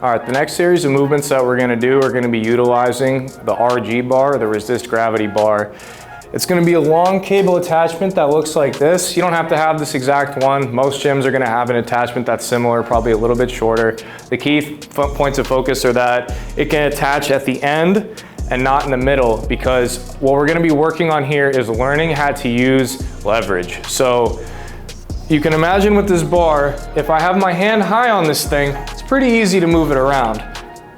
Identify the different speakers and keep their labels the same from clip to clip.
Speaker 1: All right, the next series of movements that we're gonna do are gonna be utilizing the RG bar, the resist gravity bar. It's gonna be a long cable attachment that looks like this. You don't have to have this exact one. Most gyms are gonna have an attachment that's similar, probably a little bit shorter. The key points of focus are that it can attach at the end and not in the middle, because what we're gonna be working on here is learning how to use leverage. So you can imagine with this bar, if I have my hand high on this thing, it's pretty easy to move it around.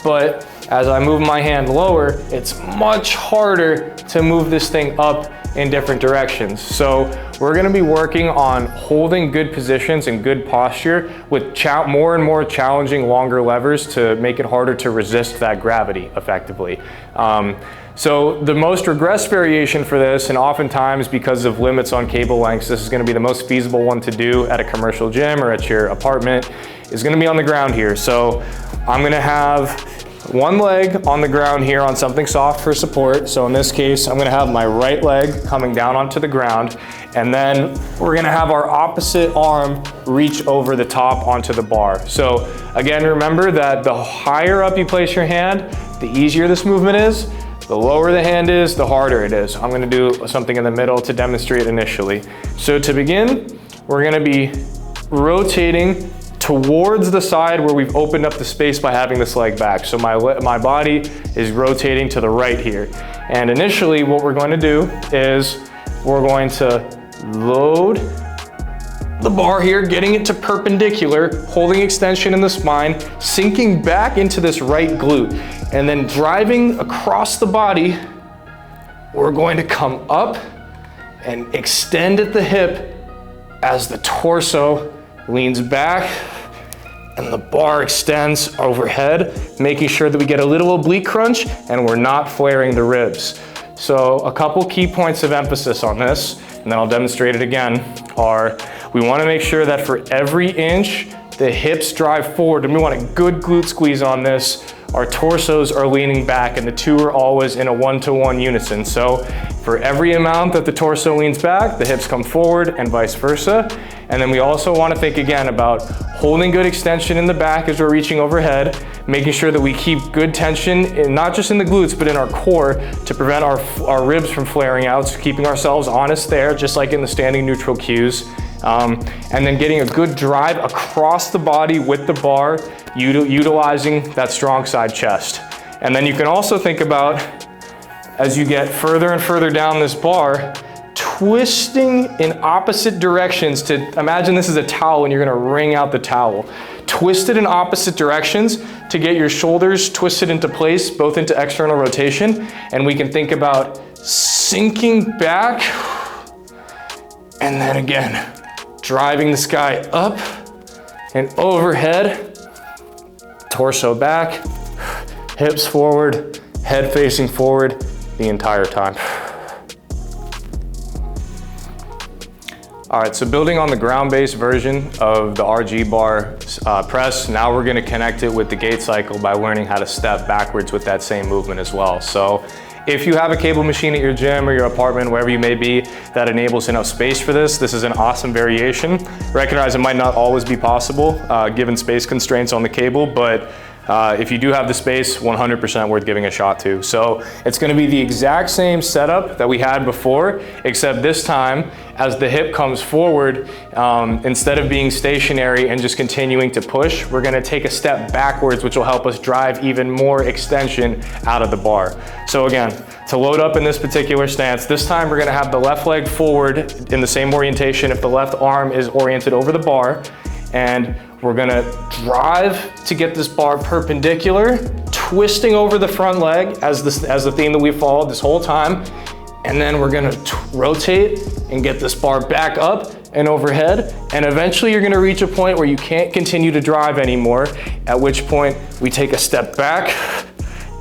Speaker 1: But as I move my hand lower, it's much harder to move this thing up in different directions. So we're gonna be working on holding good positions and good posture with more and more challenging longer levers to make it harder to resist that gravity effectively. So the most regressed variation for this, and oftentimes because of limits on cable lengths, this is gonna be the most feasible one to do at a commercial gym or at your apartment, is gonna be on the ground here. So I'm gonna have one leg on the ground here on something soft for support. So in this case, I'm gonna have my right leg coming down onto the ground, and then we're gonna have our opposite arm reach over the top onto the bar. So again, remember that the higher up you place your hand, the easier this movement is. The lower the hand is, the harder it is. I'm gonna do something in the middle to demonstrate initially. So to begin, we're gonna be rotating towards the side where we've opened up the space by having this leg back. So my body is rotating to the right here. And initially what we're going to do is we're going to load the bar here, getting it to perpendicular, holding extension in the spine, sinking back into this right glute, and then driving across the body. We're going to come up and extend at the hip as the torso leans back and the bar extends overhead, making sure that we get a little oblique crunch and we're not flaring the ribs. So a couple key points of emphasis on this, and then I'll demonstrate it again, are we want to make sure that for every inch the hips drive forward, and we want a good glute squeeze on this. Our torsos are leaning back, and the two are always in a one-to-one unison. So for every amount that the torso leans back, the hips come forward and vice versa. And then we also want to think again about holding good extension in the back as we're reaching overhead, making sure that we keep good tension, not just in the glutes, but in our core to prevent our ribs from flaring out. So keeping ourselves honest there, just like in the standing neutral cues. And then getting a good drive across the body with the bar, utilizing that strong side chest. And then you can also think about, as you get further and further down this bar, twisting in opposite directions to, imagine this is a towel and you're gonna wring out the towel. Twist it in opposite directions to get your shoulders twisted into place, both into external rotation. And we can think about sinking back, and then again, driving this guy up and overhead, torso back, hips forward, head facing forward the entire time. All right, so building on the ground-based version of the RG bar press, now we're gonna connect it with the Gait cycle by learning how to step backwards with that same movement as well. So if you have a cable machine at your gym or your apartment, wherever you may be, that enables enough space for this, this is an awesome variation. Recognize it might not always be possible given space constraints on the cable, but if you do have the space, 100% worth giving a shot to. So it's gonna be the exact same setup that we had before, except this time, as the hip comes forward, instead of being stationary and just continuing to push, we're gonna take a step backwards, which will help us drive even more extension out of the bar. So again, to load up in this particular stance, this time we're gonna have the left leg forward in the same orientation if the left arm is oriented over the bar, and we're gonna drive to get this bar perpendicular, twisting over the front leg as the theme that we followed this whole time. And then we're gonna rotate and get this bar back up and overhead. And eventually you're gonna reach a point where you can't continue to drive anymore, at which point we take a step back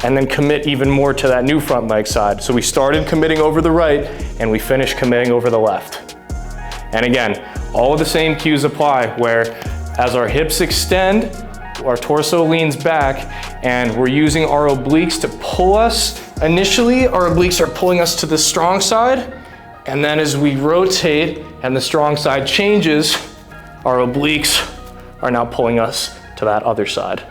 Speaker 1: and then commit even more to that new front leg side. So we started committing over the right and we finished committing over the left. And again, all of the same cues apply, where as our hips extend, our torso leans back, and we're using our obliques to pull us. Initially, our obliques are pulling us to the strong side, and then as we rotate and the strong side changes, our obliques are now pulling us to that other side.